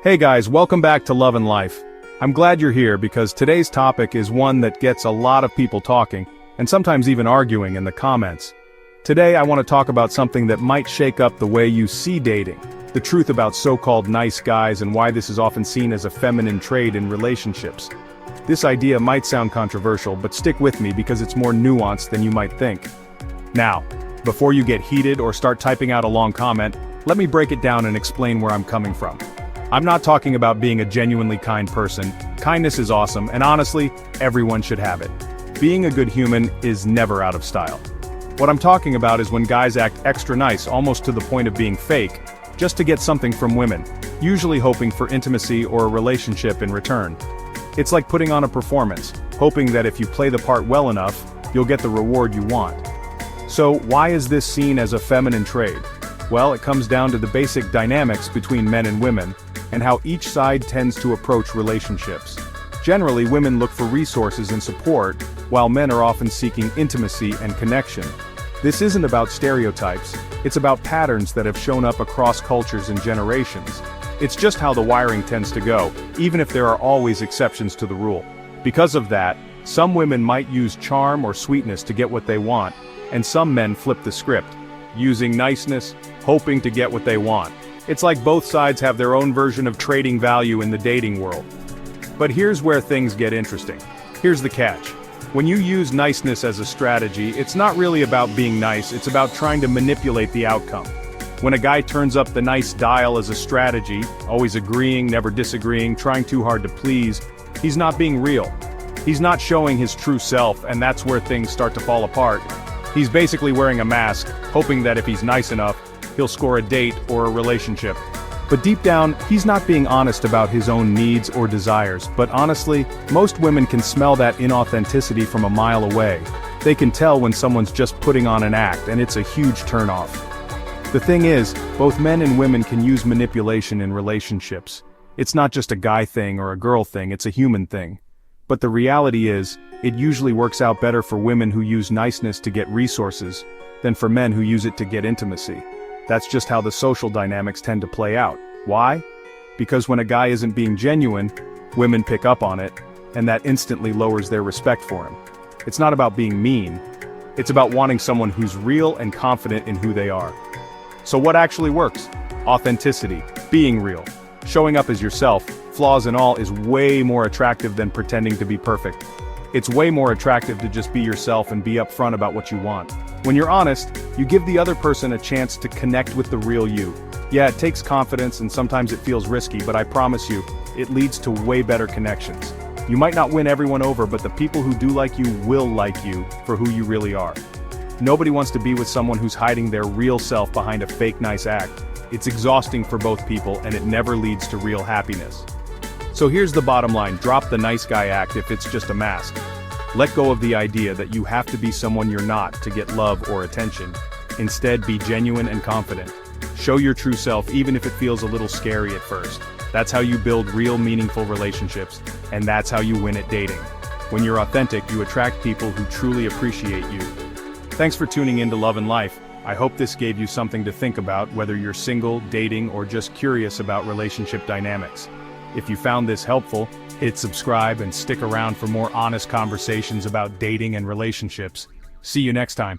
Hey guys, welcome back to Love and Life. I'm glad you're here because today's topic is one that gets a lot of people talking, and sometimes even arguing in the comments. Today I want to talk about something that might shake up the way you see dating, the truth about so-called nice guys and why this is often seen as a feminine trait in relationships. This idea might sound controversial, but stick with me because it's more nuanced than you might think. Now, before you get heated or start typing out a long comment, let me break it down and explain where I'm coming from. I'm not talking about being a genuinely kind person. Kindness is awesome, and honestly, everyone should have it. Being a good human is never out of style. What I'm talking about is when guys act extra nice, almost to the point of being fake, just to get something from women, usually hoping for intimacy or a relationship in return. It's like putting on a performance, hoping that if you play the part well enough, you'll get the reward you want. So why is this seen as a feminine trait? Well, it comes down to the basic dynamics between men and women, and how each side tends to approach relationships. Generally, women look for resources and support, while men are often seeking intimacy and connection. This isn't about stereotypes, it's about patterns that have shown up across cultures and generations. It's just how the wiring tends to go, even if there are always exceptions to the rule. Because of that, some women might use charm or sweetness to get what they want, and some men flip the script, using niceness, hoping to get what they want. It's like both sides have their own version of trading value in the dating world. But here's where things get interesting. Here's the catch. When you use niceness as a strategy, it's not really about being nice, it's about trying to manipulate the outcome. When a guy turns up the nice dial as a strategy, always agreeing, never disagreeing, trying too hard to please, he's not being real. He's not showing his true self, and that's where things start to fall apart. He's basically wearing a mask, hoping that if he's nice enough, he'll score a date or a relationship. But deep down, he's not being honest about his own needs or desires, but honestly, most women can smell that inauthenticity from a mile away. They can tell when someone's just putting on an act, and it's a huge turnoff. The thing is, both men and women can use manipulation in relationships. It's not just a guy thing or a girl thing, it's a human thing. But the reality is, it usually works out better for women who use niceness to get resources, than for men who use it to get intimacy. That's just how the social dynamics tend to play out. Why? Because when a guy isn't being genuine, women pick up on it, and that instantly lowers their respect for him. It's not about being mean. It's about wanting someone who's real and confident in who they are. So what actually works? Authenticity, being real, showing up as yourself, flaws and all, is way more attractive than pretending to be perfect. It's way more attractive to just be yourself and be upfront about what you want. When you're honest, you give the other person a chance to connect with the real you. Yeah, it takes confidence and sometimes it feels risky, but I promise you, it leads to way better connections. You might not win everyone over, but the people who do like you will like you for who you really are. Nobody wants to be with someone who's hiding their real self behind a fake nice act. It's exhausting for both people and it never leads to real happiness. So here's the bottom line, drop the nice guy act if it's just a mask. Let go of the idea that you have to be someone you're not to get love or attention. Instead, be genuine and confident. Show your true self even if it feels a little scary at first. That's how you build real meaningful relationships, and that's how you win at dating. When you're authentic, you attract people who truly appreciate you. Thanks for tuning in to Love and Life. I hope this gave you something to think about, whether you're single, dating, or just curious about relationship dynamics. If you found this helpful, hit subscribe and stick around for more honest conversations about dating and relationships. See you next time.